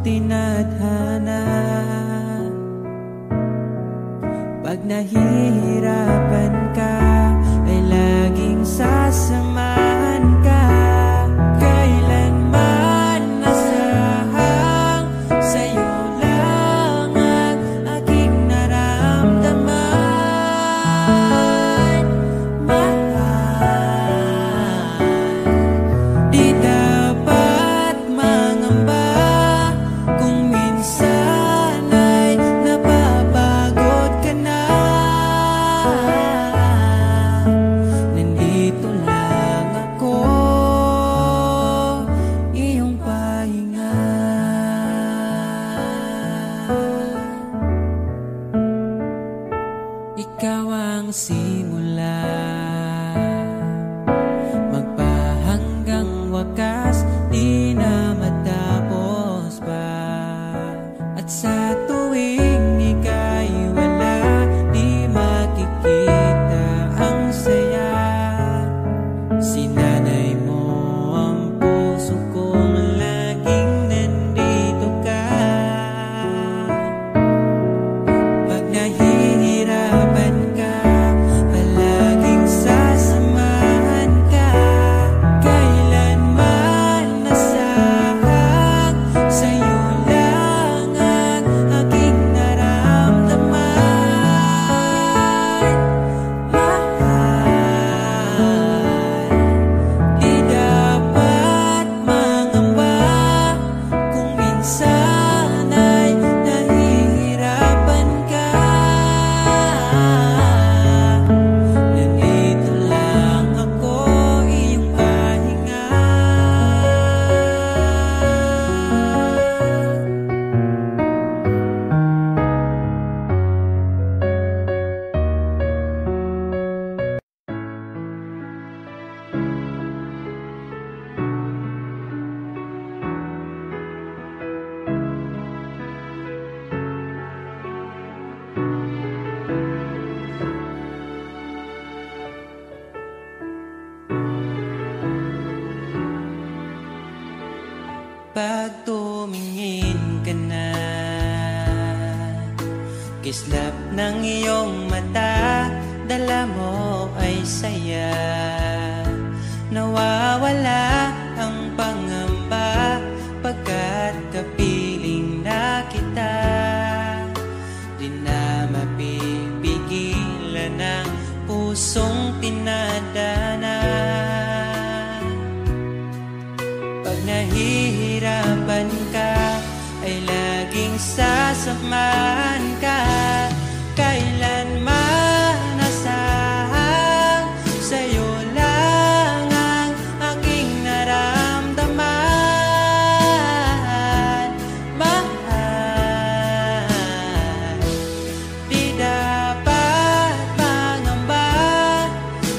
tinadhana. Pag nahihirapan ka, ay laging sasamahan ka. Kailanman nasahang sa'yo lang ang aking naramdaman. Mahal, di dapat mangamba kung minsan ay napapagod ka na. Nandito lang ako, iyong pahinga. Ikaw ang simula, magpahanggang wakas, di na matapos pa. At sa tuwing ika'y wala, di makikita ang saya. Sinanay mo ang puso kong laging nandito ka. Pag nahihirapan ka, palaging sasamahan ka. Kailanman nasahang sa'yo lang ang aking naramdaman. Mahal, di dapat mangamba kung minsan ay nahihirapan ka. Nandito lang ako, iyong pahinga. Pag tumingin ka na, kislap ng iyong mata, dala mo ay saya. Nawawala ang pangamba pagkat kapiling na kita. Di na mapipigilan ang pusong tinadana. Pag nahihirapan ka, ay laging sasamahan ka. Kailanman nasahang sa'yo lang ang aking naramdaman. Mahal, di dapat mangamba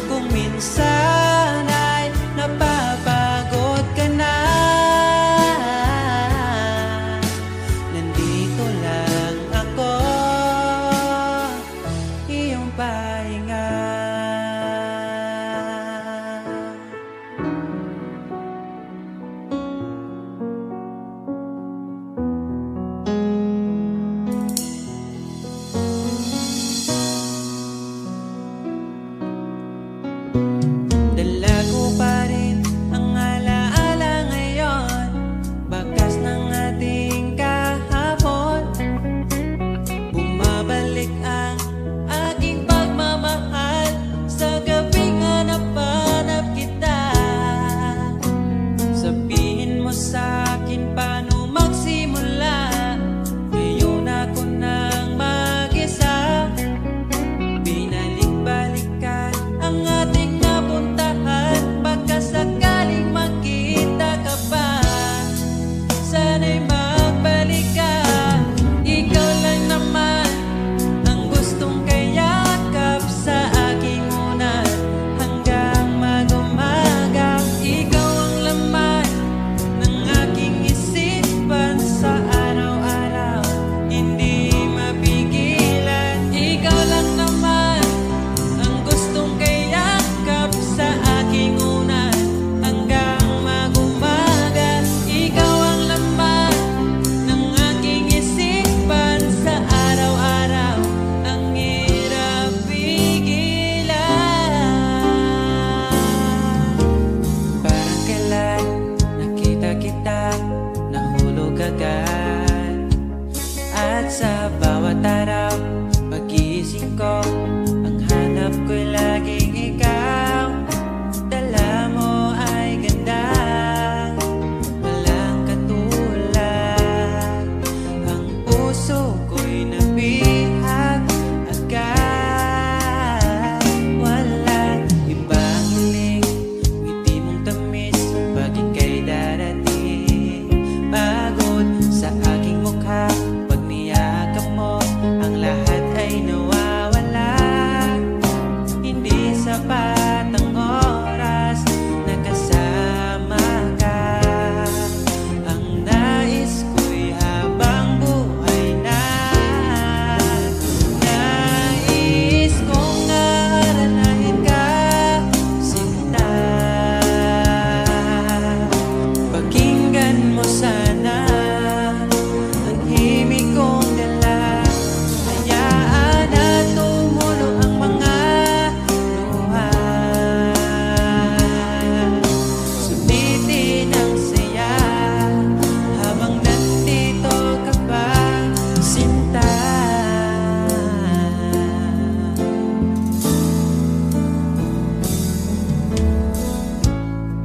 kung minsan ay napapagod ka na. Nandito lang ako, Sa bawat araw, pagising ko, ang hanap ko'y laging ikaw. Dala mo ay ganda, walang katulad. Ang puso ko'y nabihag agad. Walang ibang hiling, ngiti mong tamis pag ika'y darating. Pagod sa aking mukha, pag niyakap mo, ang lahat ay nawawala. Hindi sapat ang oras na kasama ka. Ang nais ko'y habang buhay na. Nais kong aalalahin ka, sinta. Pakinggan mo sana ang himig kong dala. Hayaan na tumulo ang mga luha. Sulitin ang saya habang nandito ka pa, sinta.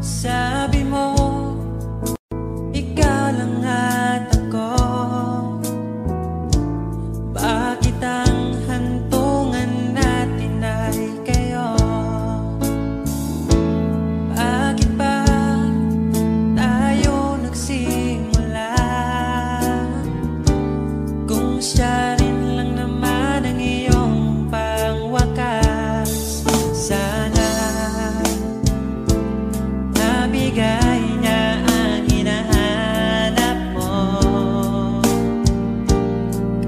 Sabi mo, ikaw lang at ako. Bakit ang hantungan natin ay kayo? Bakit ba tayo nagsimula? Kung siya rin lang naman ang iyong pangwakas, sana nabigay niya ang hinahanap mo.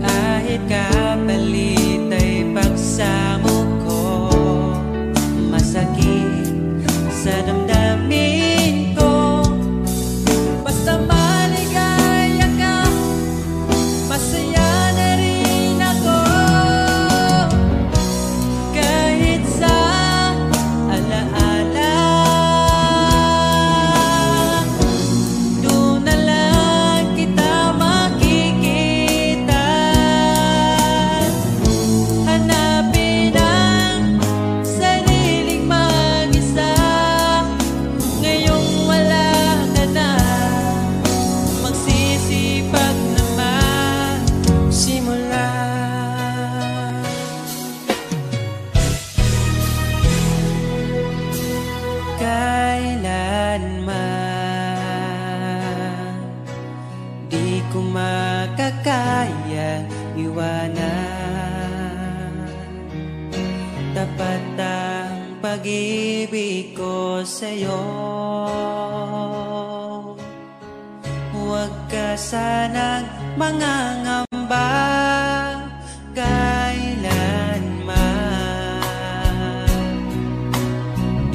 Kahit kapalit ay pagsamo ko, masakit sa damdamin ko. Basta maligaya ka, masaya na rin ako. Kahit sa alaala, doon na lang kita makikita. Hanapin ang sariling mag-isa. Ngayong wala ka na, magsisipag na magsimula. Kailanman di ko makakaya iwanan. Tapat ang pag-ibig ko sa'yo. Huwag ka sanang mangangamba kailanman.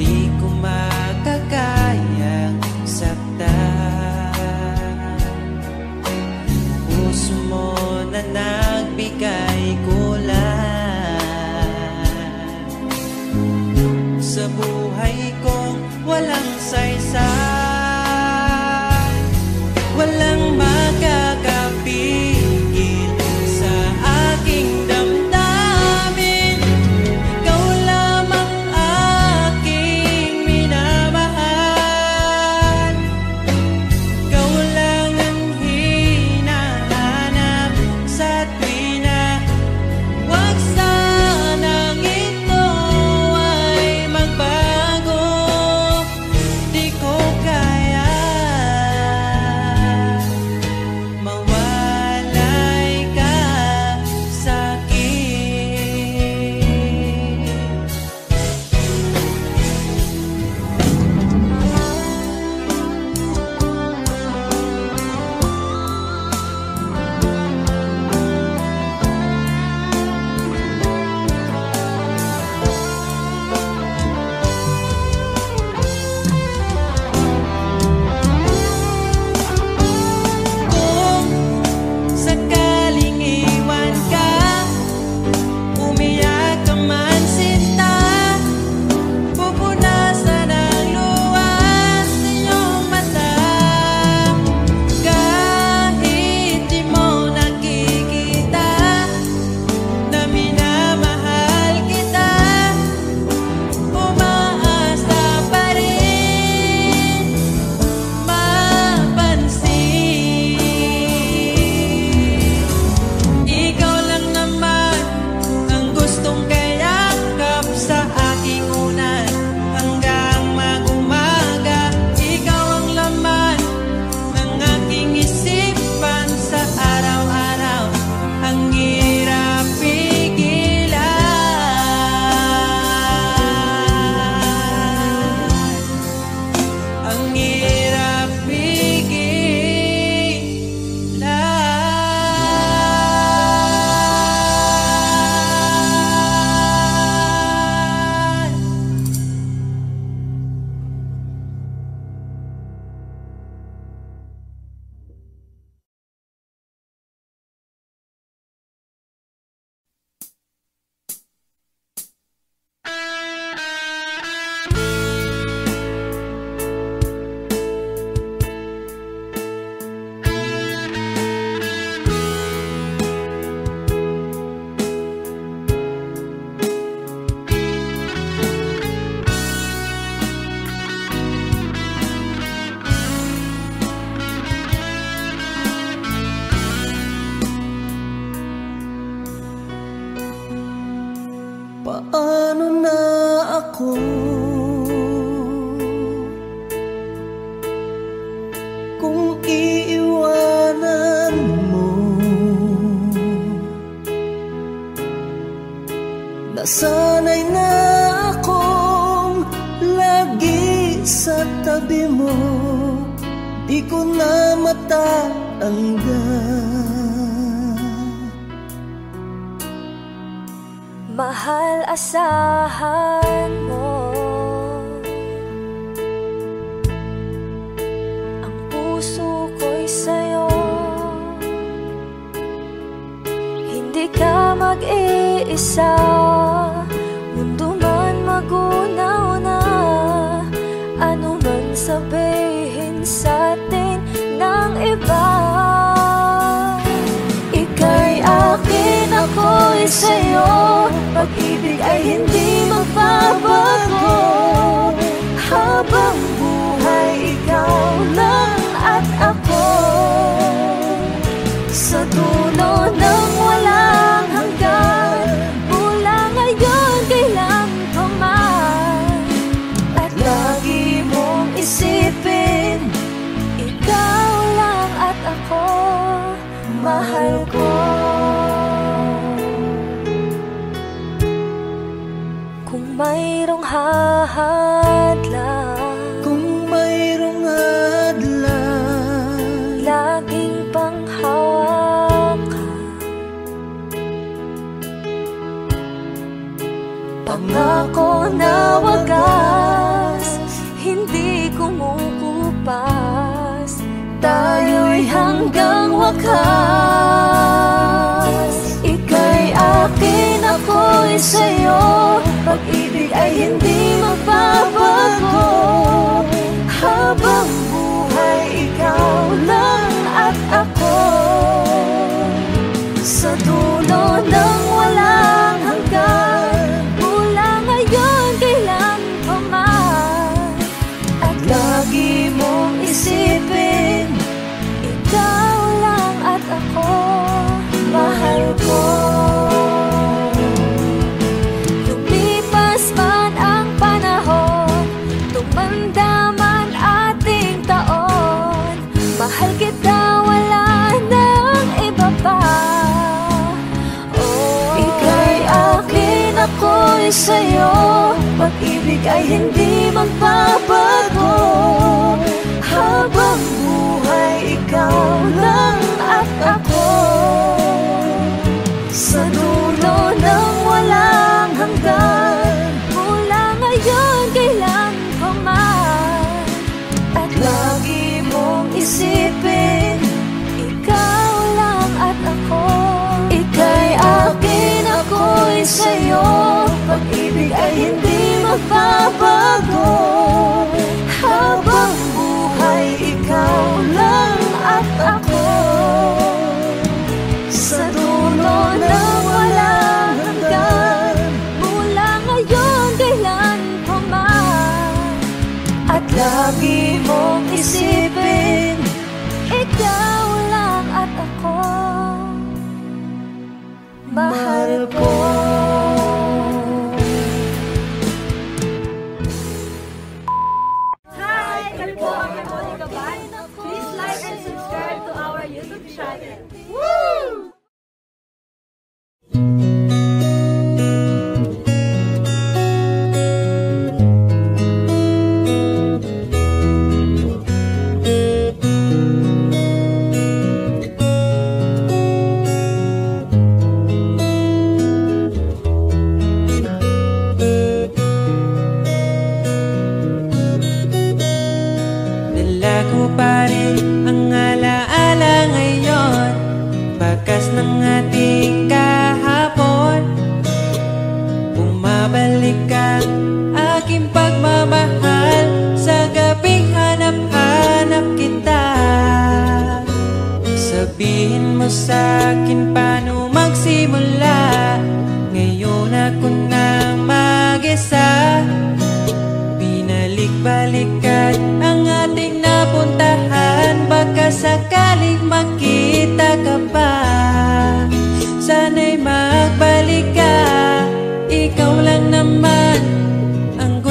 Di ko makakayang saktan. Puso mo na nagbigay kulang sa buhay kong walang saysay. Walang makakapigil sa aking damdamin. Ikaw lamang aking minamahal. Ikaw lang ang hinahanap sa tuwina. Huwag sanang ito ay magbago. Di ko ako. Kung iiwanan mo, nasanay na akong lagi sa tabi mo, di ko na matatanggal. Mahal, asahan mo ang puso ko'y sa'yo. Hindi ka mag-iisa, mundo man magunaw na, ano man sabihin sa'tin ng iba. Ika'y akin, ako'y sa'yo, pag-ibig ay hindi magbabago. Habang buhay, ikaw lang at ako. Sa dulo ng walang hanggan, mula ngayon kailan pa man. At lagi mong isipin, ikaw lang at ako, mahal ko. Kung mayroong hahadlang, kung mayroong hadlang, laging panghawakan, pangako na wagas, hindi kumukupas, tayo'y hanggang wakas. Ika'y akin, ako'y sa'yo, pag-ibig ay hindi magbabago. Habang buhay, ikaw lang at ako. Sa dulo ng walang hanggan, mula ngayon kailan pa man. At lagi mong isipin, ikaw lang at ako, mahal ko. Lumipas man ang panahon, tumanda man ating taon, mahal kita, wala nang iba pa. Oh, ika'y akin, ako'y sa'yo, pag-ibig ay hindi magbabago. Habang buhay, ikaw lang at ako. Sa dulo ng walang hanggan, mula ngayon kailan pa man. At lagi mong isipin, ikaw lang at ako. Ika'y akin, ako'y sa'yo, pag-ibig ay hindi magbabago. Habang buhay, ikaw lang at ako. Sa dulo ng walang hanggan, mula ngayon kailan pa man. At lagi mong isipin, ikaw lang at ako, mahal ko. Hi! Kami po ang Harmonica Band. Please like and subscribe to our YouTube channel. Woo! Dala ko pa rin ang alaala ngayon, bakas ng ating kahapon. Bumabalik ka, aking pagmamahal, sa gabing hanap-hanap kita. Sabihin mo sa'kin paano magsimula, ngayon ako na mag-isa. Binalik-balikan ang ating napuntahan, baka sakaling makita ka pa. Sana'y magbalik ka, ikaw lang naman ang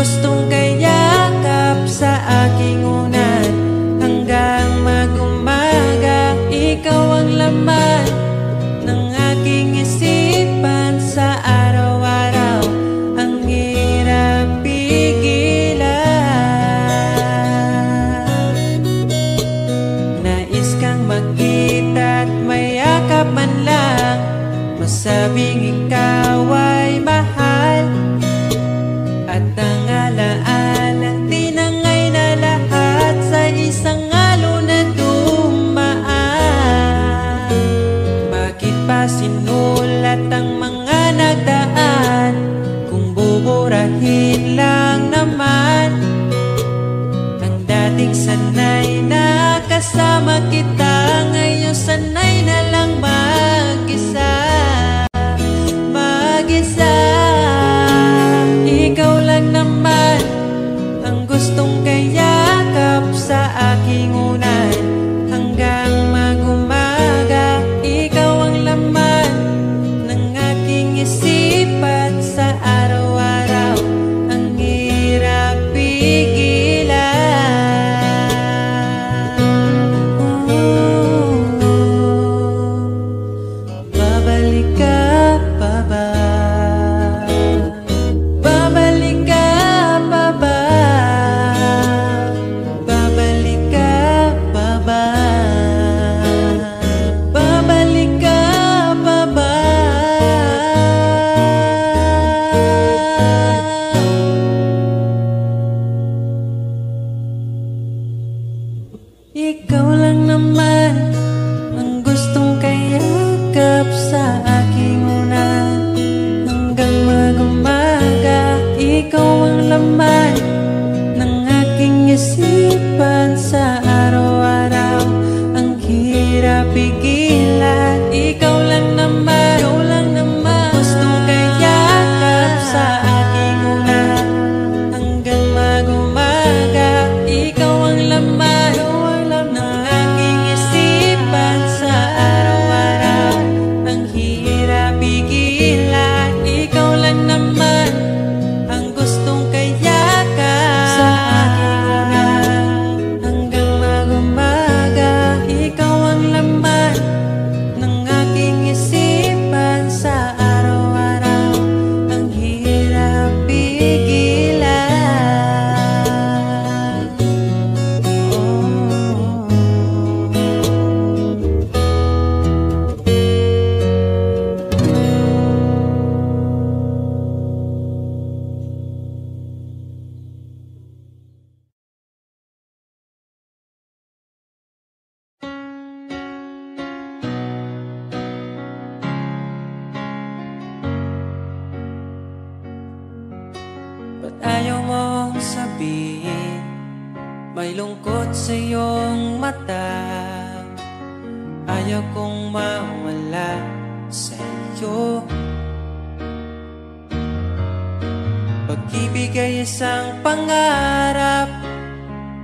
sabing ikaw ay mahal, at ang alaala tinangay na lahat sa isang alon na dumaan. Bakit pa sinulat ang mga nagdaan kung buburahin lang naman ang dating sanay na kasama kita? Ngayon sanay na lang mag-isa, mag-isa. Ikaw lang naman ang gustong kayakap sa aking unan hanggang mag-umaga. Ikaw ang laman ng aking isipan sa araw-araw. Ang hirap pigilan. Babalik ka pa ba? Babalik ka pa ba? Babalik ka pa ba? Babalik ka pa ba? Ikaw lang naman ang gustong kayakap sa aking unan hanggang mag-umaga. Ikaw ang laman ng aking isipan sa araw-araw. Ang hirap pigilan. Ikaw lang naman gustong kayakap sa aking unan hanggang mag-umaga. Ikaw ang laman ng aking isipan sa araw-araw. Ang hirap pigilan. Ikaw lang naman ang gustong kayakap sa aking unan hanggang mag-umaga. Ikaw ang laman ng aking isipan sa araw-araw. Ang hirap pigilan. Ba't ayaw mong sabihin may lungkot sa iyong mata? Ayaw kong mawala sa iyo. Pag-ibig ay isang pangarap,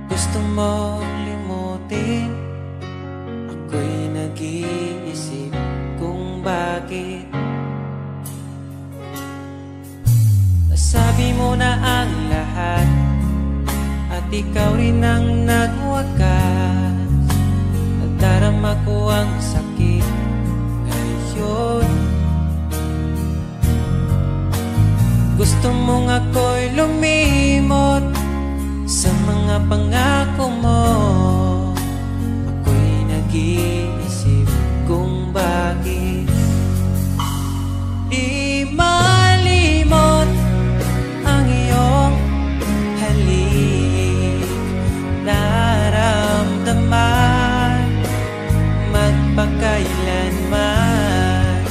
gusto mo limutin. Ako'y nag-iisip kung bakit nasabi mo na ang lahat at ikaw rin ang nagwakas. Nadarama ko ang sakit ngayon. Gusto mong ako'y lumimot sa mga pangako mo. Ako'y nag-iisip kung bakit di malimot ang iyong halik. Naramdaman magpakailanman.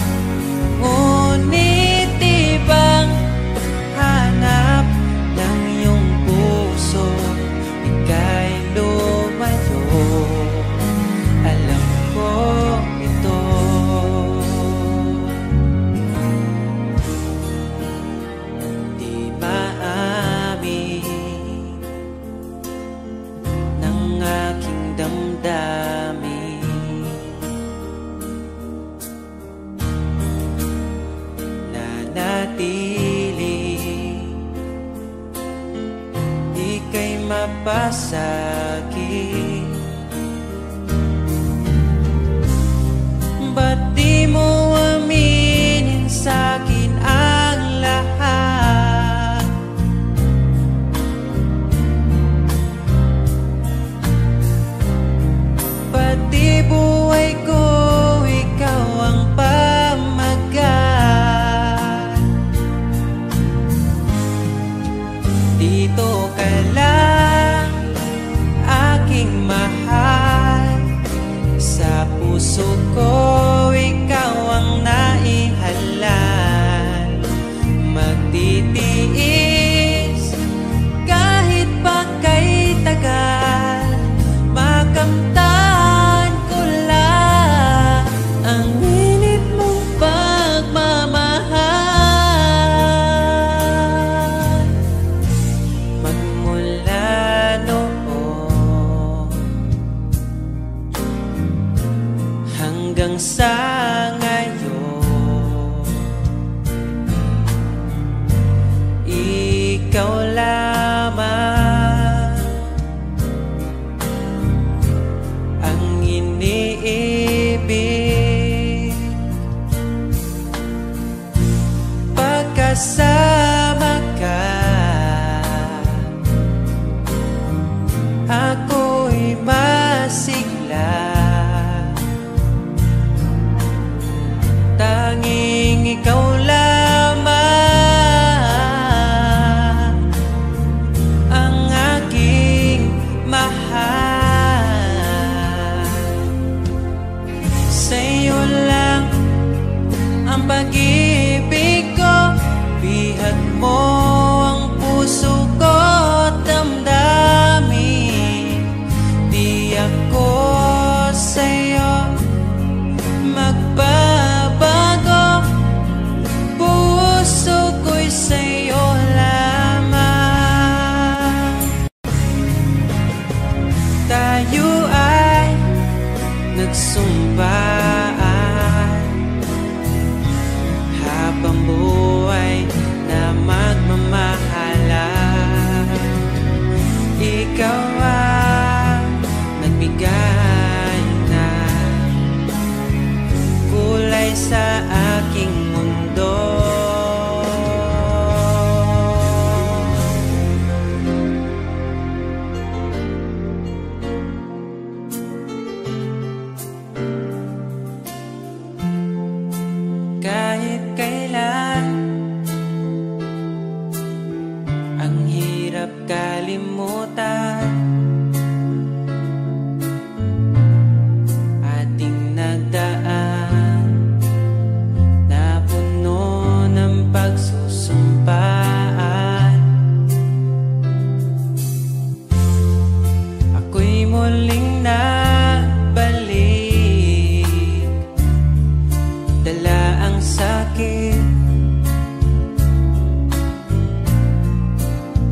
Ngunit ibang hanap ng iyong puso, ika'y lumayo. Alam ko ito. Di maamin ng aking damdamin. Nanatili, ika'y mapasakit. Ba't di mo aminin sa'kin ang lahat? Pati buhay ko, ikaw ang pamagat. ikaw lamang ang aking mahal. Sa'yo lang ang pag-ibig ko, bihag mo ang puso ko at damdamin. Di ako sa'yo magbabago, puso ko'y sa'yo lamang. Tayo ay nagsumpaan habang buhay na magmamahalan. Ikaw ang nagbigay na kulay sa aking mundo. Kahit kailan ang hirap kalimutan, ating nagdaan na puno ng pagsusumpaan. Ako'y muling nabalik, dala ang sakit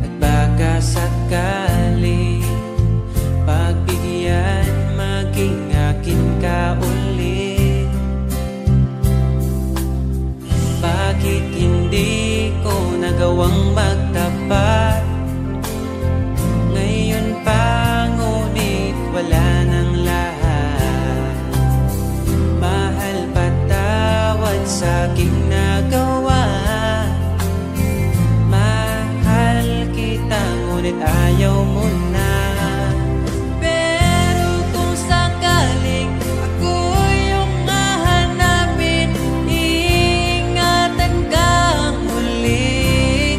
at baka sakali pagbigyan maging akin ka ulit. Bakit hindi ko nagawang magtapat ngayon pa, ngunit wala nang lahat. Mahal, patawad sa aking nagawa. Mahal kita, ngunit ayaw mo na. Pero kung sakaling ako yung hahanapin, iingatan kang muli.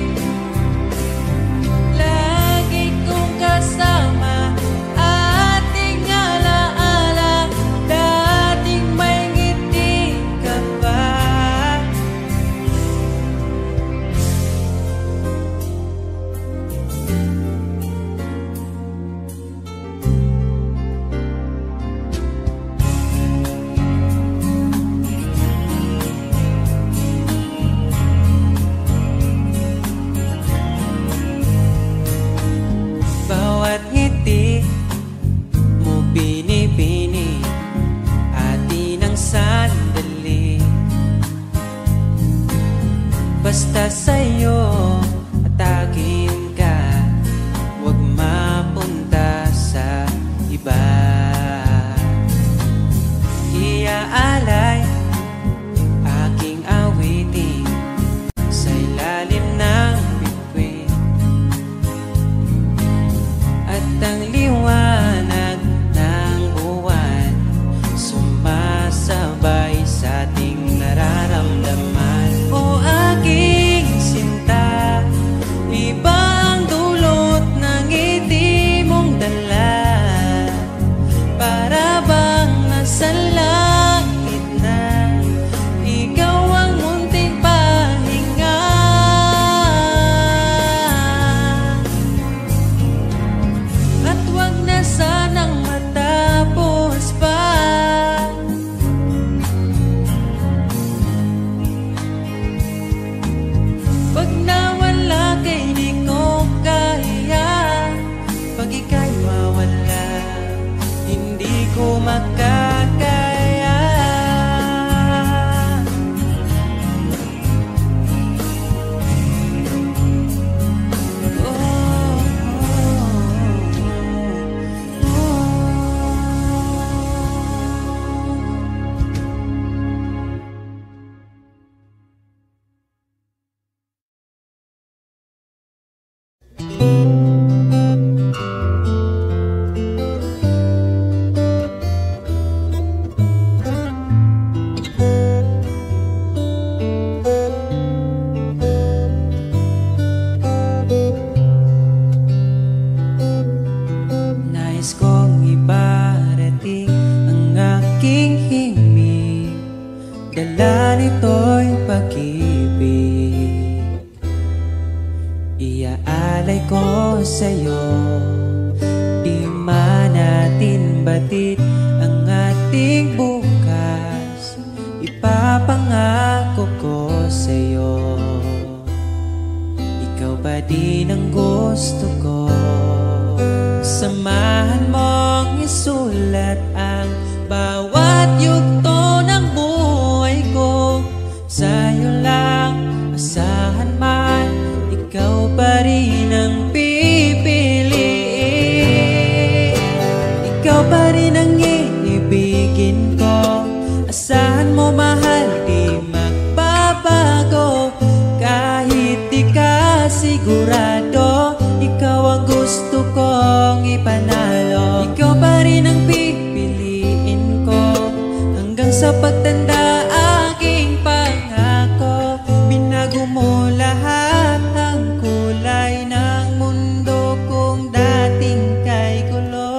Lagi kong kasama, ating alaala, dating may ngiti ka pa. Bawat ngiti mo binibini, atin ang sandali. Basta sa'yo at akin ka, huwag mapunta sa iba. Iaalay aking awitin sa ilalim ng bituin, at ang liwanag ng buwan sumasabay sa ating nararamdaman. O aking sinta, dala nito'y pag-ibig. Iaalay ko sa'yo, di man natin batid ang ating bukas. Ipapangako ko sa'yo, ikaw pa din ang gusto ko. Samahan mong isulat ang bawat yugto ng buhay ko. Sa'yo lang asahan man, ikaw pa rin ang pipiliin. Ikaw pa rin ang iibigin ko. Asahan mo mahal, di magbabago. Kahit di ka sigurado, ikaw ang gusto kong ipanalo. Ikaw pa rin ang pipiliin ko hanggang sa pagtanda aking pangako. Binago mo lahat ang kulay ng mundo kung dating kay gulo.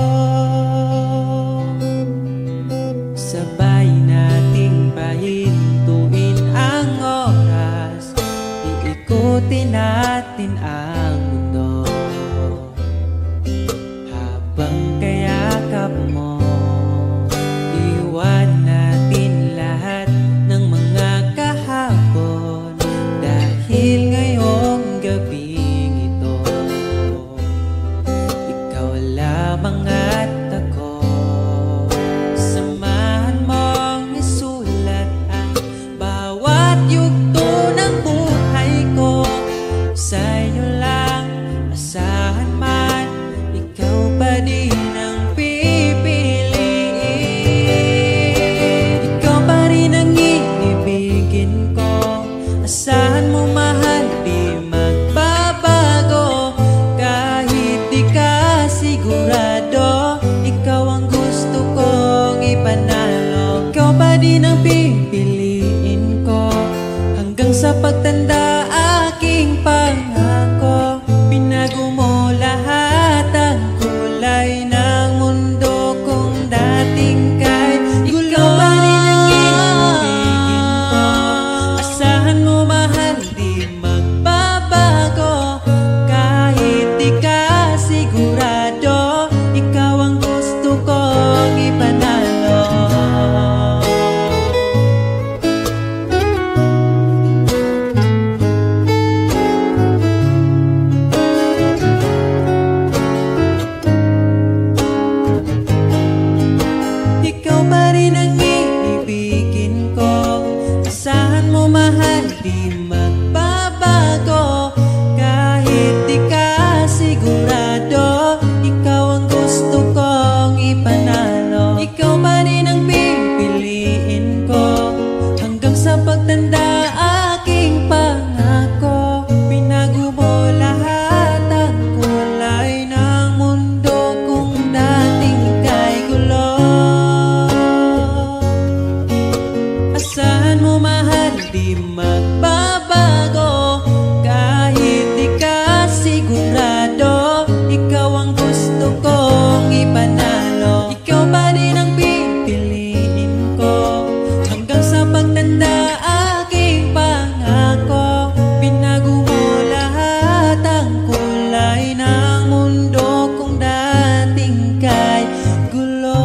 Sabay nating pahintuin ang oras, iikutin natin ang mundo. Habang kayakap mo, iwan natin lahat ng mga kahapon. Dahil ngayong gabing ito, ikaw lamang at ako. Samahan mong isulat ang bawat yugto ng buhay ko. Sa'yo lang asahan man, ikaw pa din ang pipiliin. Ikaw pa rin ang iibigin ko. Asahan mo mahal, di magbabago. Kahit di ka sigurado, ikaw ang gusto kong ipanalo. Ikaw pa din ang pipiliin ko hanggang sa pagtanda aking pangako. Binago mo lahat ang kulay ng mundo kung dating kay gulo. Ikaw pa rin ang iibigin ko. Asahan mo mahal, di magbabago. Kahit di ka sigurado, ikaw ang gusto kong ipanalo. Ikaw pa rin ang iibigin ko. Asahan mo mahal, di magbabago. Kahit di ka sigurado, ikaw ang gusto kong ipanalo. Ikaw pa rin ang pipiliin ko hanggang sa pagtanda aking pangako. Binago mo lahat ang kulay ng mundo kung dating kay gulo. Asahan mo mahal, di magbabago. Kahit di ka sigurado, ikaw ang gusto kong ipanalo. Ikaw pa rin ang pipiliin ko hanggang sa pagtanda aking pangako. Binago mo lahat ang kulay ng mundo kung dating kay gulo.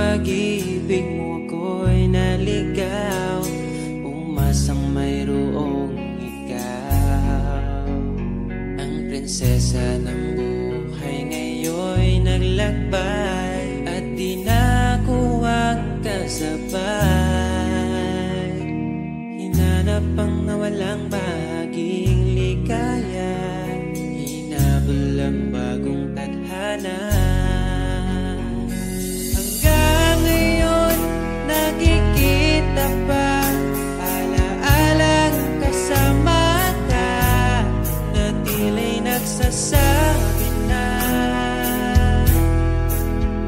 pag-ibig mo ako'y naligaw, umasang mayroong ikaw. Ang prinsesa ng buhay ngayon'y naglakbay at di na ako kasabay. Hinanap ang nawalang bahaging ligaya, hinabol ang bagong tadhana. Hanggang ngayon nakikita pa, alaalang kasama ka, na tila'y nagsasabi na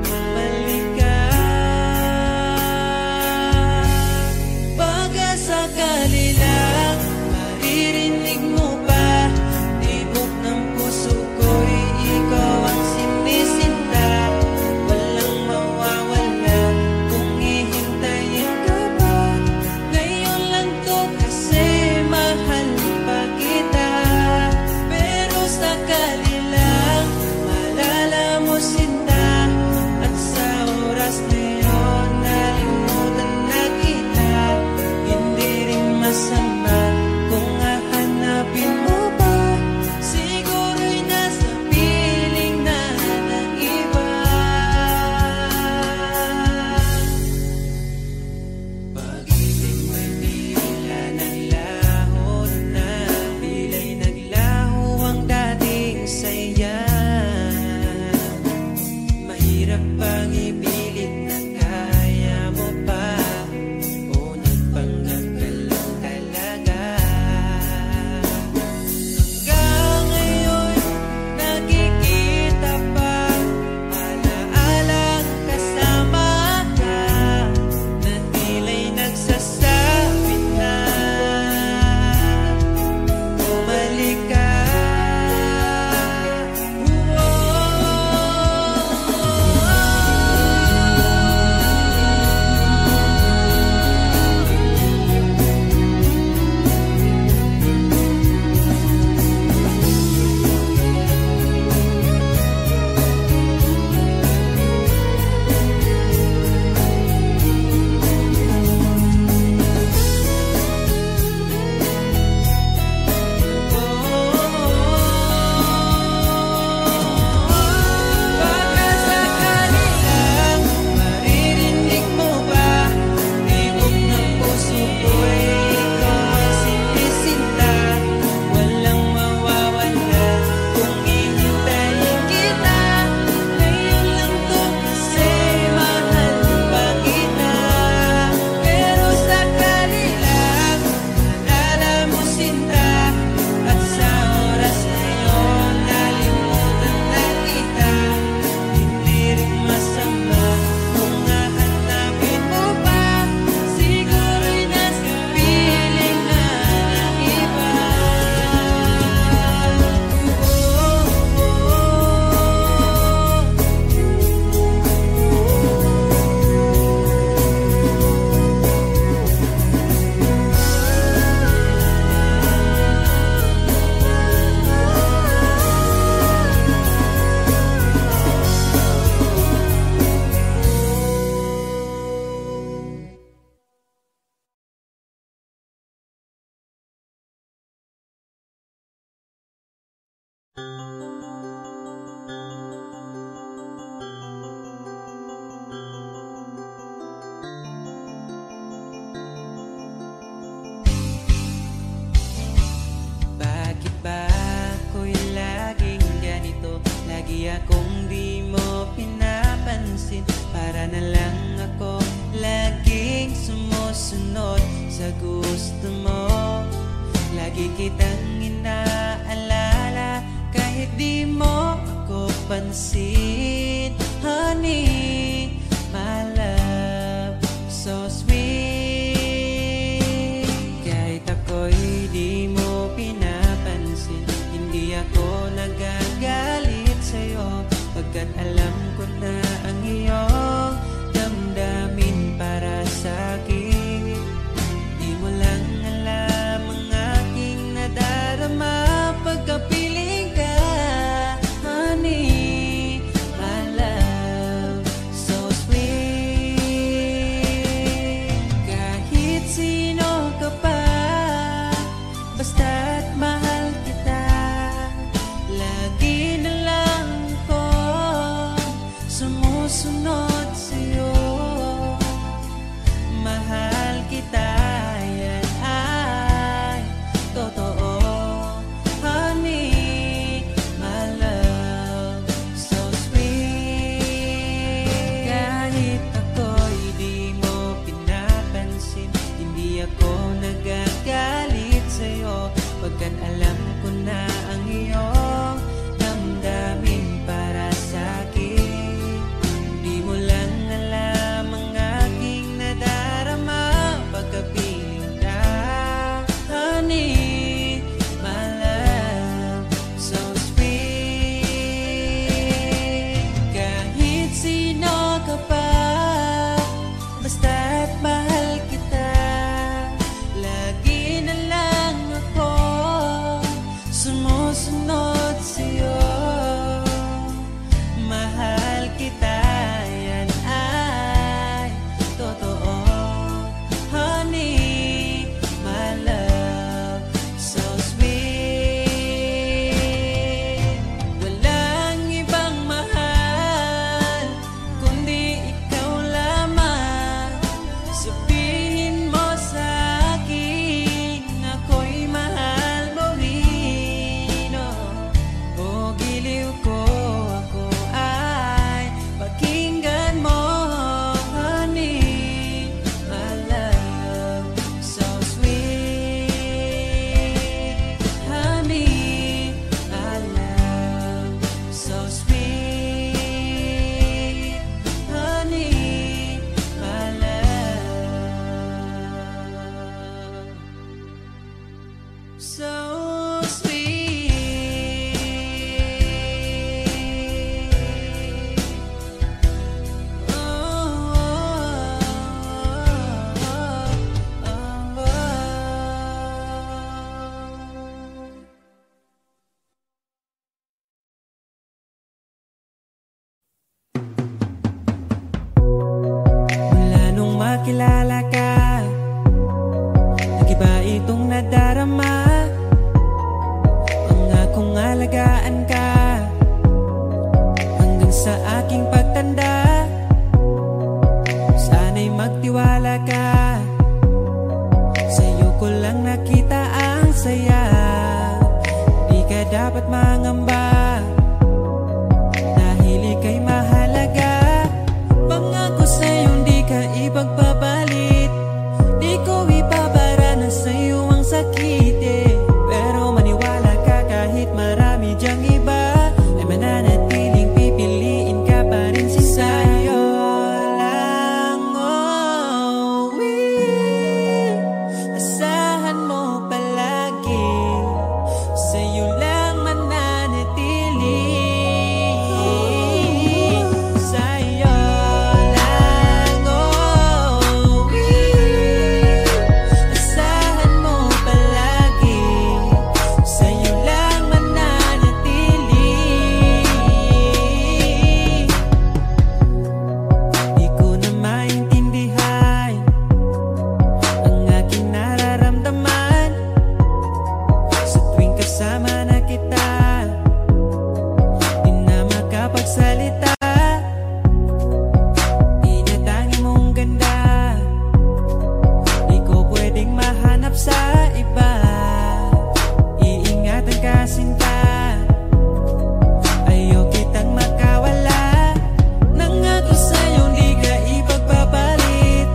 bumalik ka. Baka sakali lang maririnig mo pa, tibok ng puso ko'y ikaw ang sinisinta. Walang mawawala kung hihintayin ka ba. Ngayon lang to kasi mahal pa kita. Pero sakali lang malala mo sinta, at sa oras na yun nalimutan na kita. Hindi rin masama kung hahanapin mo pa, siguro'y nasa piling na ng iba. Pag-ibig mo'y tila naglaho na, tila'y naglaho ang dating saya. Mahirap pang ipilit na kaya mo pa, o nagpanggap ka lang talaga. Hanggang ngayon nakikita pa, alaalang kasama ka, na tila'y nagsasabi na bumalik ka. Baka sakali lang maririnig mo ba, tibok ng puso ko'y ikaw ang sinisinta. Walang mawawala kung hihintayin kita. Ngayon lang to kasi mahal pa kita. Pero sakali lang malala mo sinta, at sa oras na yun nalimutan na kita. Hindi rin masama kung hahanapin mo pa, siguro'y nasa piling na ng iba. Bakit ba ako'y laging ganito? Lagi akong di mo pinapansin. Para na lang ako laging sumusunod sa gusto mo. Lagi kitang inaalala kahit di mo ako pansin. Honey, my love, so sweet. Kahit ako'y di mo pinapansin, hindi ako nagagalit sa'yo, pagkat alam ko na ang iyong damdamin para sa'kin. Di mo lang alam ang aking nadarama pagkapiling ka. Honey, my love, so sweet. So sweet. Mula nung makilala ka, nag-iba itong nadarama. Pangakong alagaan ka hanggang sa aking pagtanda. Sana'y magtiwala ka, sa'yo ko lang nakita ang saya. Di ka dapat mangamba, dahil ika'y mahalaga. Pangako sa'yo di ka ipagpapalit, di ko ipabara na sa'yo ang sakit eh. Pero maniwala ka kahit marami dyang iba, ay mananatiling pipiliin ka pa rin si sa'yo lang. Oh, asahan mo palagi, sa'yo lang mananatili. Sa'yo lang, oh, asahan mo palagi, sa'yo lang mananatili. Di ko na maintindihan ang aking nararamdaman sa tuwing kasama na kita. Di na makapagsalita, tinatangi mong ganda, di ko pwedeng mahanap sa iba. Iingatan ka sinta, ayaw kitang makawala. Nangako sa'yo di ka ipagpapalit,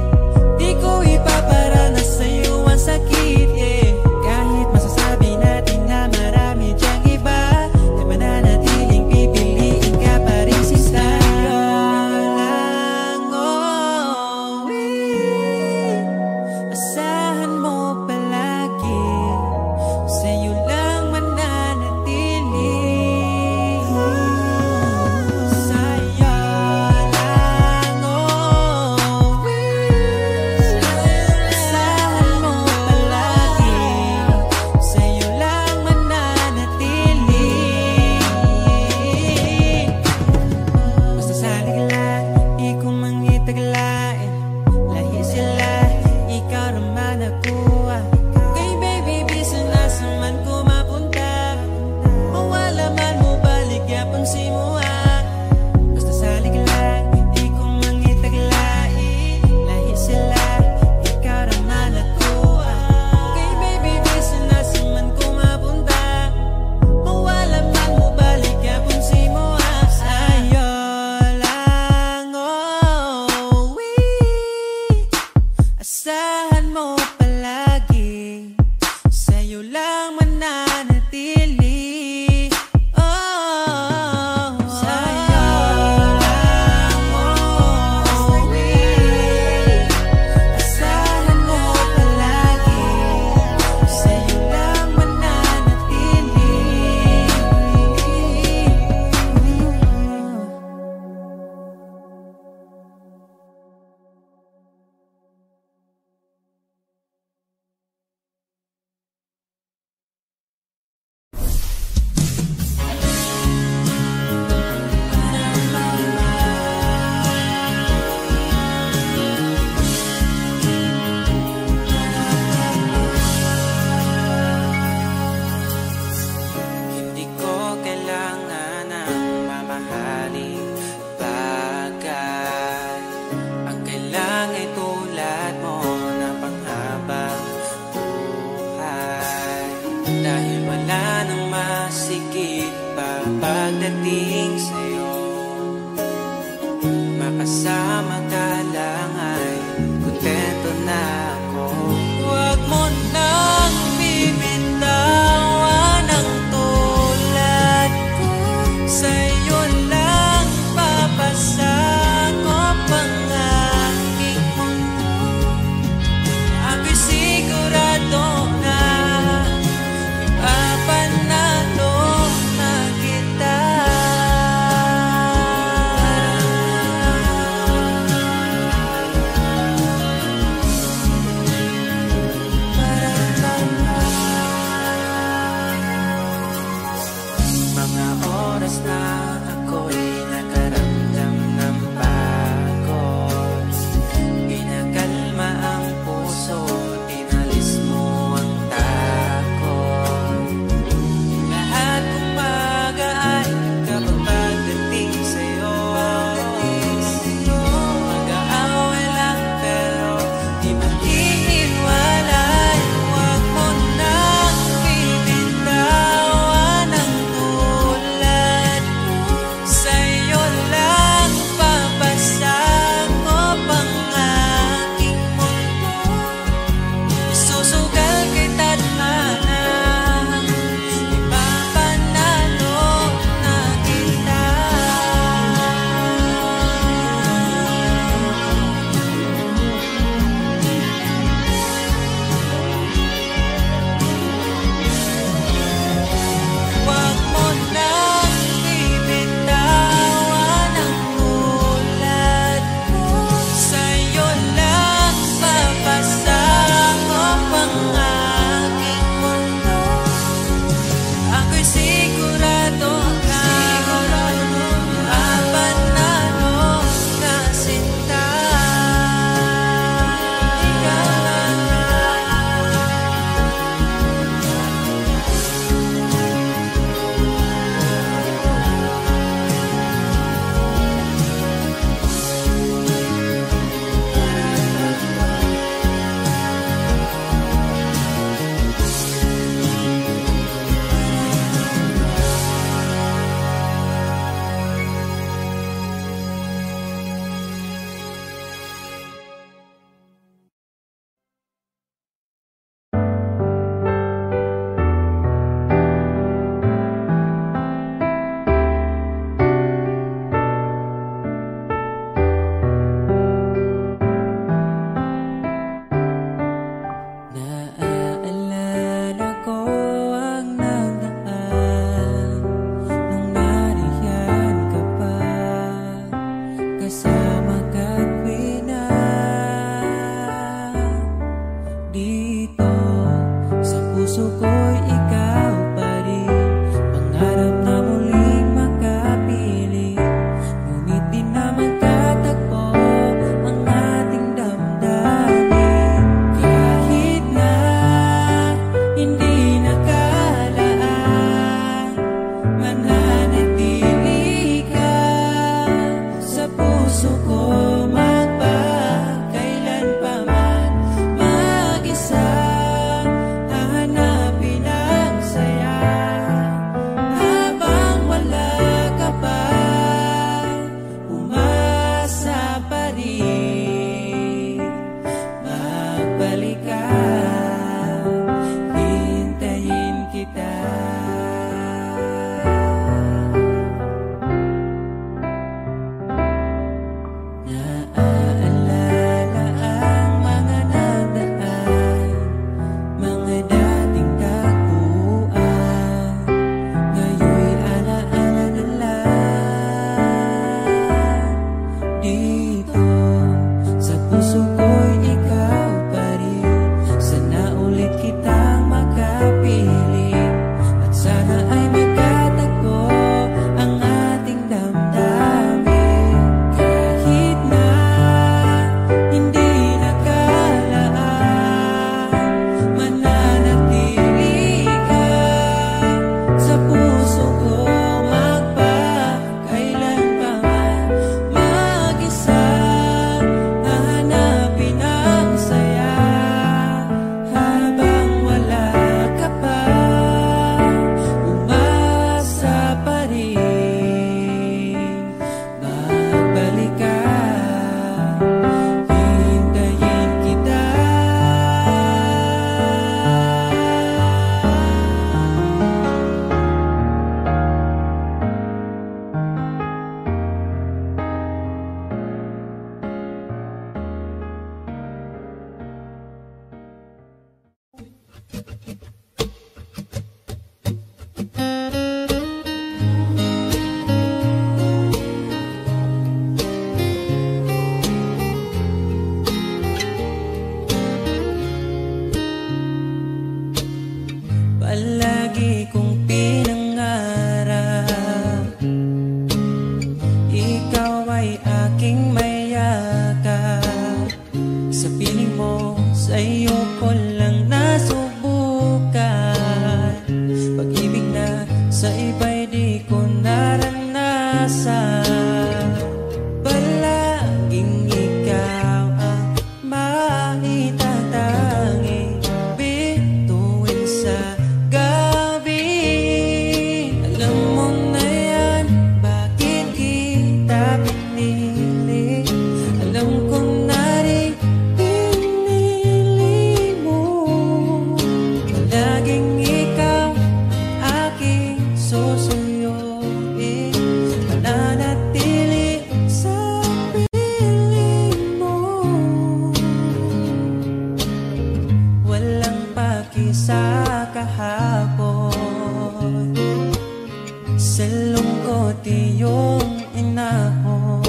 di ko ipapara na sa'yo ang sakit eh. Kahit masasabi natin na marami dyang iba, ay mananatiling pipiliin ka pa rin si sa'yo lang. Oh, asahan mo palagi, sa'yo lang mananatili. Sa'yo lang, oh, asahan mo palagi, sa'yo lang mananatili. Basta sali ka lang, di ko mangitaglain. Lahi sila, ikaw naman ako. Kay baby, bisa nasa man ko mapunta, mawala man mo balik yapang simua. Basta sali ka lang, di ko mangitaglain. Lahi sila, ikaw naman ako. Kay baby, bisa nasa man ko mapunta, mawala man mo balik yapang simua. Sa'yo lang, oh, asahan mo palagi, sa'yo lang mananatili. Oh, sa'yo lang, oh, asahan mo palagi, sa'yo lang mananatili. Hindi ko kailangan ng mamahaling bagay. Ang kailangan ay tulad mo na panghabang buhay. Dahil wala nang masigit pa pagdating sa'yo. Makasama ka lang ay kontento na ako. Huwag mo nang bibitawan ang tulad ko. Sa'yo lang papasakop ang aking mundo. Ako'y sigurado na oras na ako'y nakaramdam ng pagod, pinakalma ang puso, inalis mo ang takot. Lahat ng mag-aay kapag pagdating sa'yo, mag-aaway lang pero di mag-iiwalay. Huwag mo nang bibitawan ang tulad ko. Sa'yo sa iba'y di ko naranasan. Palaging ikaw ang maitatanging bituin sa gabi. Alam mo na yan, bakit kita pinili? Alam ko na rin pinili mo. Palaging ikaw aking susuyuin, mananatili sa piling mo. Walang paki sa kahapon, sa lungkot iyong inahon.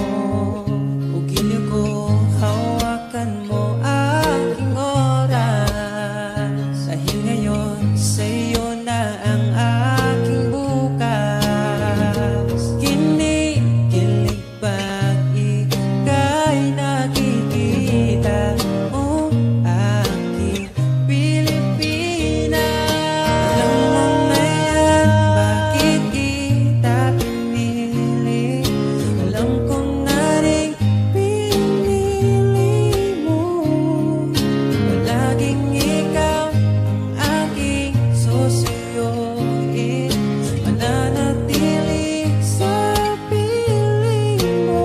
Ugiliw ko, hawakan mo aking oras, dahil ngayon sa'yo na ang aking bukas. Kinikilig pag ika'y nakikita mo, aking Pilipinas. Alam mo na yan, bakit kita pinili? Alam ko na rin pinili mo. Palaging ikaw ang aking susuyuin, mananatili sa piling mo.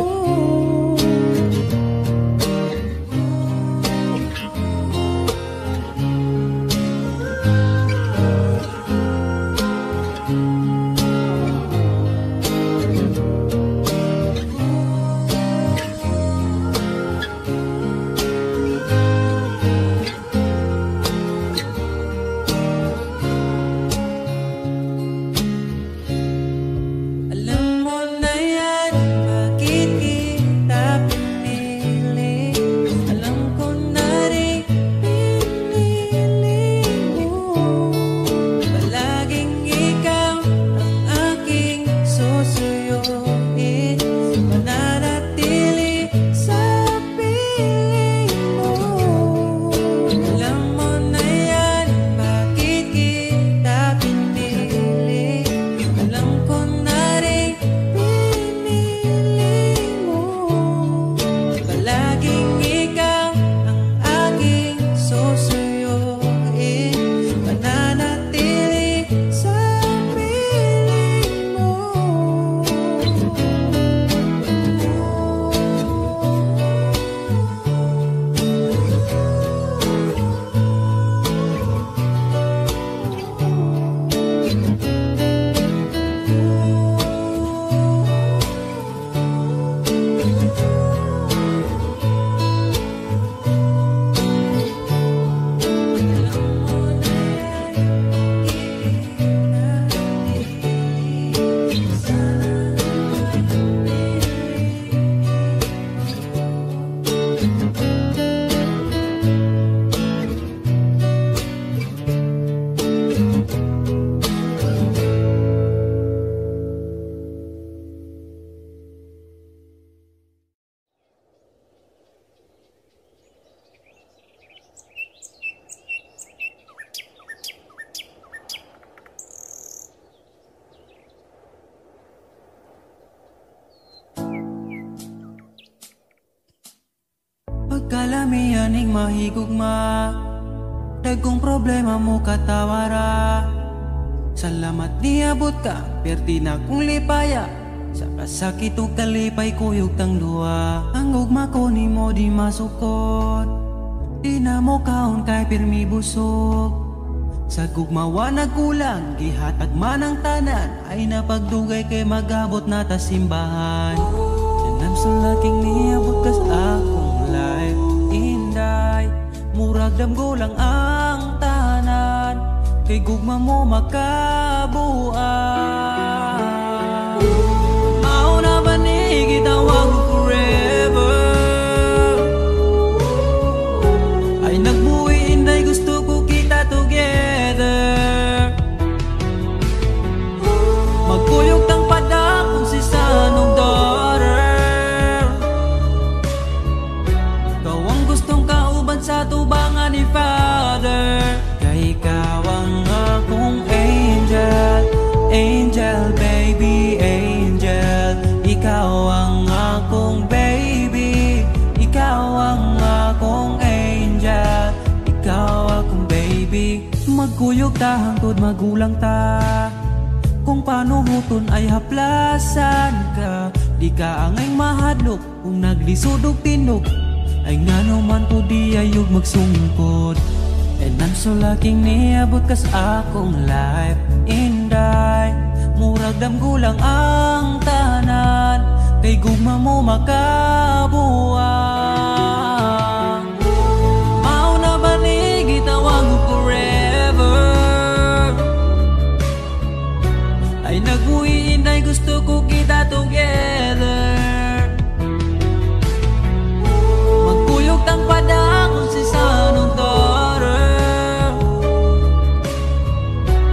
Alam mo na yan, bakit kita pinili? Alam ko na rin pinili mo. Palaging ikaw ang aking susuyuin, mananatili sa piling mo. Alam mo na yan, bakit kita pinili? Alam ko na rin pinili mo. Palaging ikaw ang aking susuyuin, mananatili sa piling mo. Pagkalamianing mahigugma, dagkong problema mo katawara. Salamat niabot ka, perti na kong lipaya, sa kasakit o kalipay kuyog tang duwa. Ang ugma ko ni mo di masukot, di na mo kaon kay pirmi busog. Sa gugmawa nagkulang, gihatag man ang tanan, ay napagdugay kay magabot na ta simbahan. Nanam sa laking niabot ka sa akong life, inday, murag damgo lang ang tanan, kay gugma mo makabuan. Mauna ba ni gitawag forever? Ay nagbuhi inday, gusto ko kita together. Magkuyog tang padakon si sanong daughter, kau ang gustong kauban sa tubangan ni Father. Kay ikaw ang akong angel, angel. ta hangtod magulang ta. Kung paano huton ay haplasan ka, di ka angay mahadlok. Kung naglisod og tinog, ay ngano man po di ayog magsungkod. And I'm so lucky niabot kas akong life inday. Murag damgulang ang tanan, kay gugma mo makabuang. Mao na ba ni gitawag mo forever? Ay nagbuhi inday, gusto ko kita together. Magkuyog tang padakon si sanong daughter.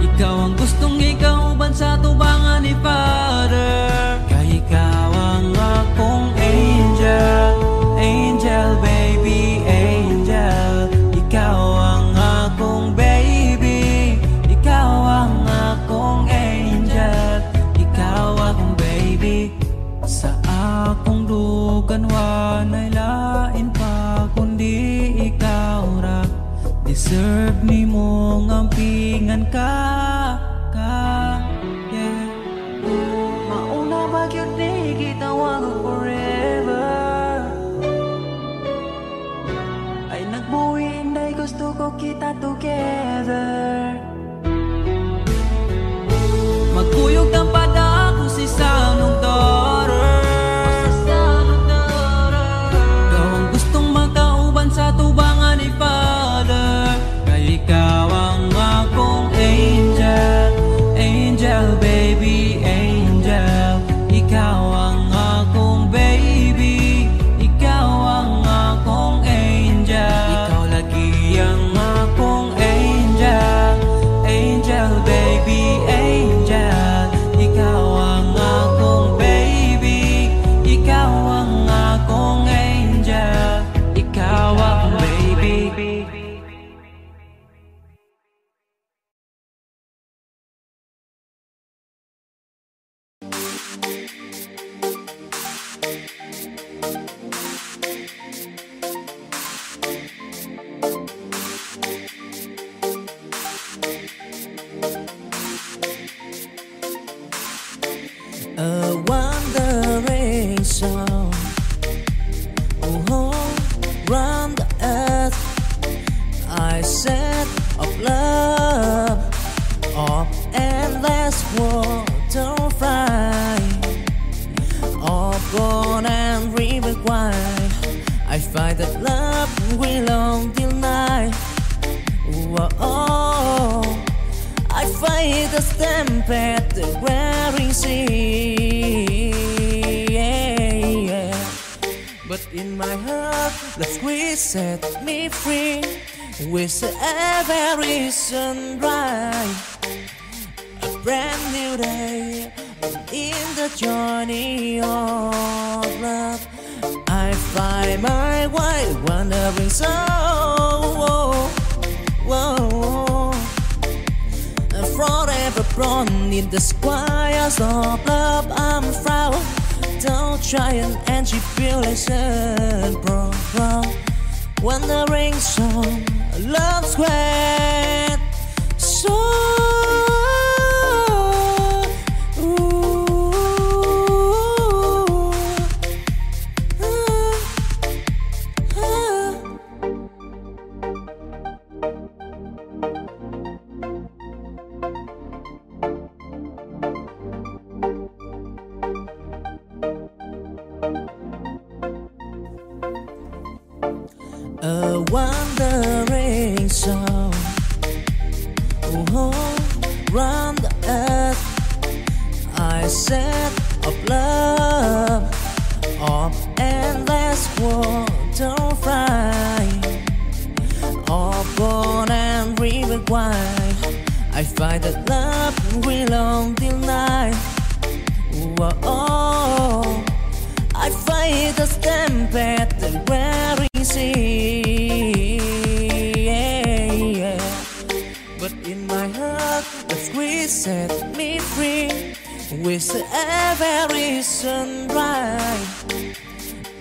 Ikaw ang gustong ikauban sa tubangan ni Father. Kay ikaw ang akong angel, angel baby, angel. Ikaw ang akong baby, ikaw ang akong angel, ikaw akong baby. Sa akong dugan wanay lain pa kundi ikaw ra. Deserve ni mo ngampingan ka, yeah. Mauna ba yun di gitawag forever? Ay nagbuhi inday, gusto ko kita together. Magkuyog ng padako si sanong daughter. Ikaw ang gustong magkauban sa tubangan ni Father. Kay ikaw ang akong angel, angel baby, angel. Ikaw ang akong baby, ikaw ang akong angel. Ikaw lagi ang akong angel, angel baby, angel. Ikaw ang akong baby, ikaw ang akong angel, ikaw ang baby. A wandering song, oh, round the earth. I set of love, of endless water flight, of gold and river wide. I find that love will long till night. Oh, I find the stamp at the glaring sea, yeah. But in my heart, let's set me free with every sunrise. A brand new day in the journey of love. I find my wild wandering soul, forever born in the squires of love. I'm proud. Don't try an tribulation, bro. Wandering song, love square. So a wandering song, oh, round the earth. I set of love, of endless water flight, of gold and river wide. I find that love will long till night. Oh, I find the stamp at the wearing sea, yeah. But in my heart, the squeeze set me free with every sunrise.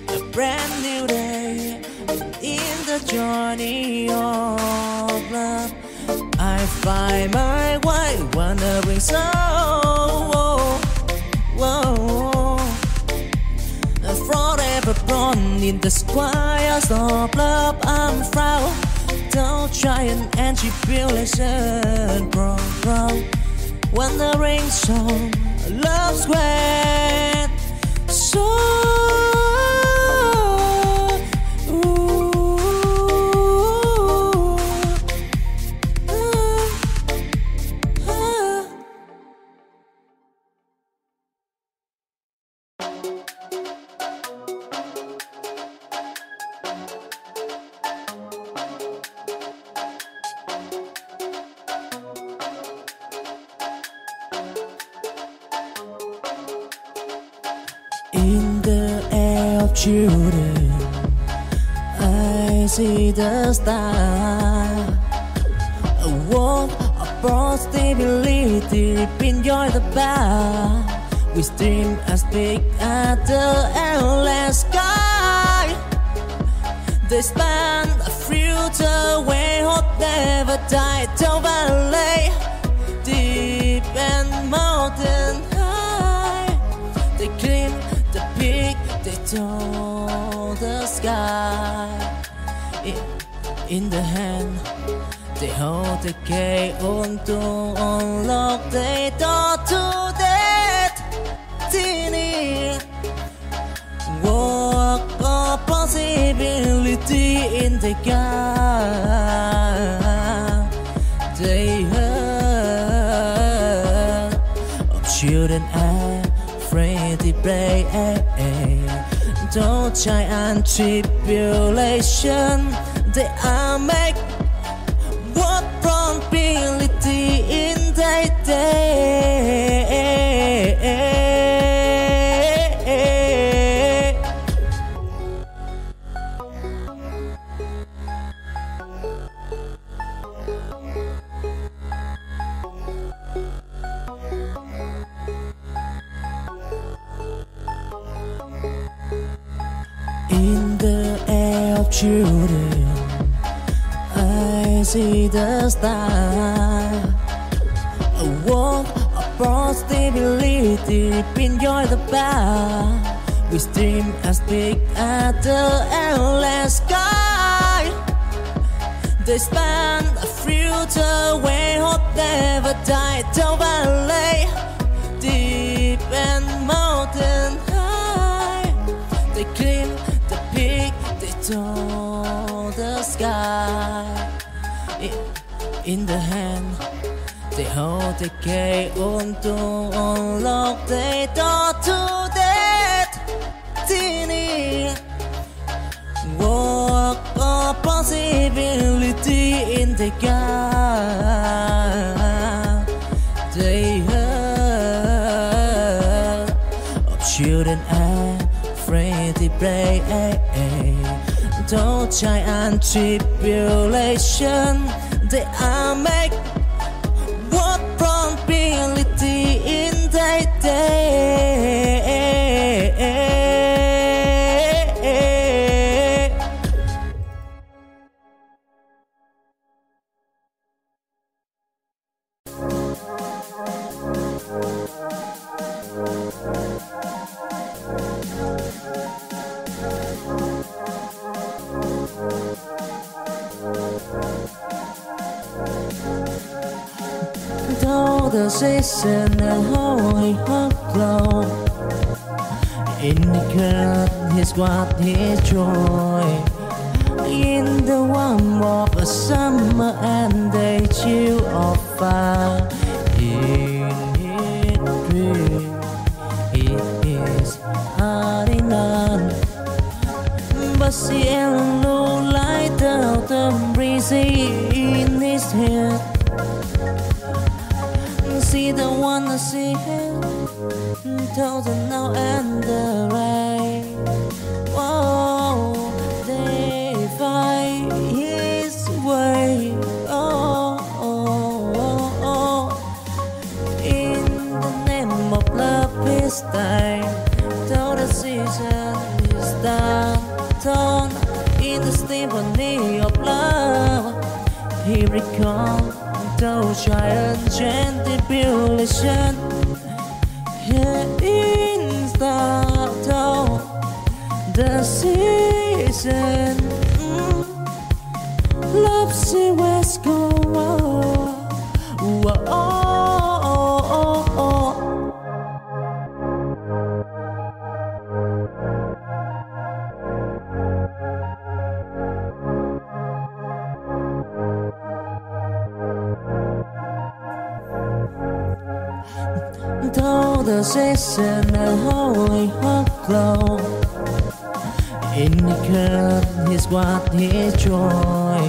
A brand new day in the journey of love. I I find my way, wandering so forever born in the squares of love I'm proud. Don't try an anti-population, bro. Wandering so love's great, so in the air of children, I see the star. A world of possibility, enjoy the bar. We dream as big as the endless sky. They span a future where hope never died. Down valley, deep and mountain high. They climb the peak, they touch the sky. In the hand, they hold the key on to unlock the door to destiny. Walk of possibility in the gap. They heard of children afraid to play. Don't try and tribulation. They are make what probability in their day. In the air of children, I see the star. A world of possibility, enjoy the bar. We dream as big as the endless sky. They span a future where hope never died. Down valley, deep and mountain high. They climb the peak, they touch the sky. In the hand, they hold the key on to unlock the door to destiny. Walk of possibility in the gap. They heard of children afraid to play. Don't try and tribulation. They are make what probability in their day. Though the season and holy hot glow, in the current is what his joy. In the warmth of a summer and the chill of fire, in his dream, it is hard enough. But see no light out the breezy in his head. See the one I see him, thousand now and the rain. Oh, they find his way. Oh, oh, oh, oh. In the name of love is time. Though the season is done, torn in the symphony of love. He recalled those giant tribulation. Here in the season, love see what's going on. Though the season and holy hot glow, indicate his what his joy.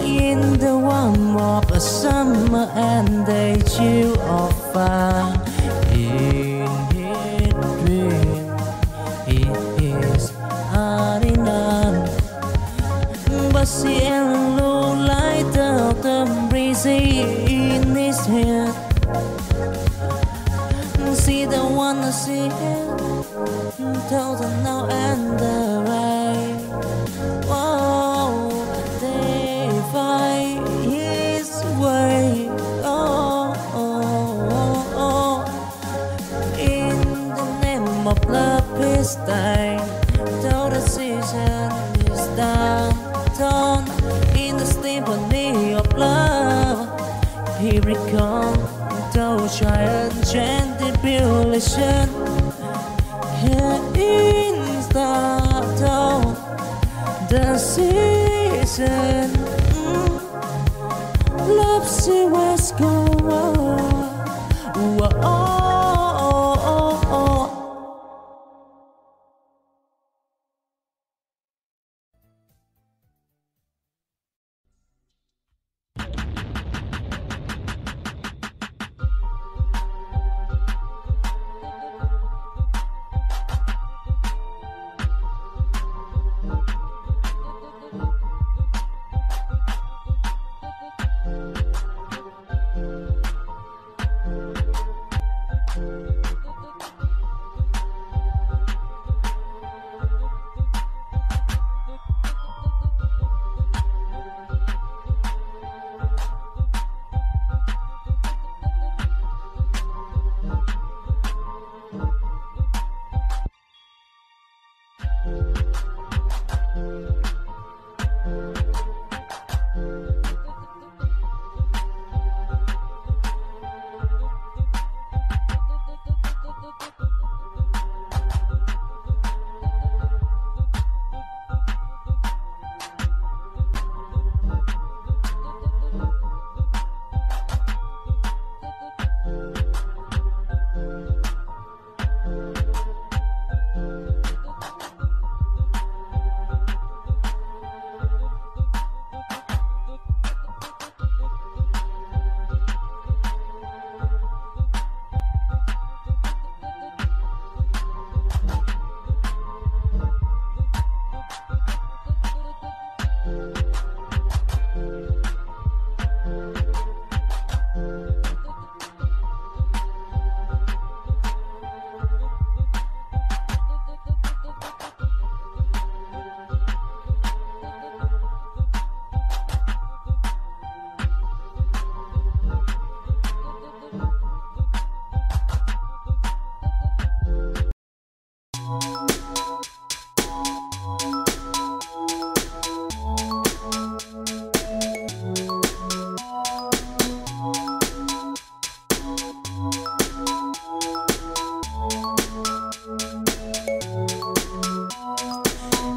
In the warm of a summer and the chill of fire. In his dream, he is hiding. But see and low light of the breeze in his head. See the one I see him, thousand now and the rain. Whoa, they find his way. In the name of love is dying, though the season is down. In the symphony of love, here it comes. Those giant tribulation. Here in the season, love see what's going on.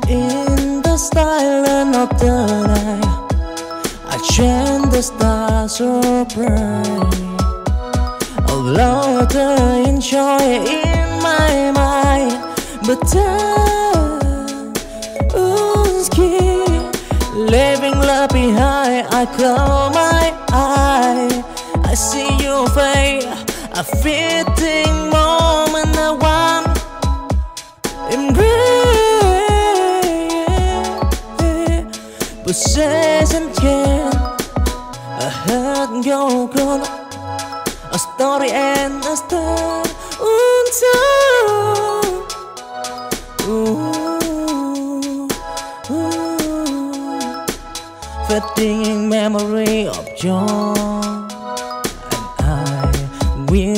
In the silence of the night, I chant the stars so bright. Although the enjoy in my mind, but time is key. Leaving love behind, I close my eye. I see your face, a fitting moment I want embrace. Possession can a hurt go gone, a story and a star untold. Fading memory of joy.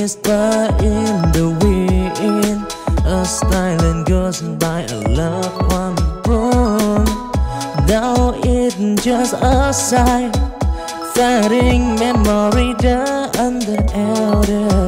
whisper in the wind, a silent goes by, a loved one born. Though it's just a sigh, fading memory done the elder.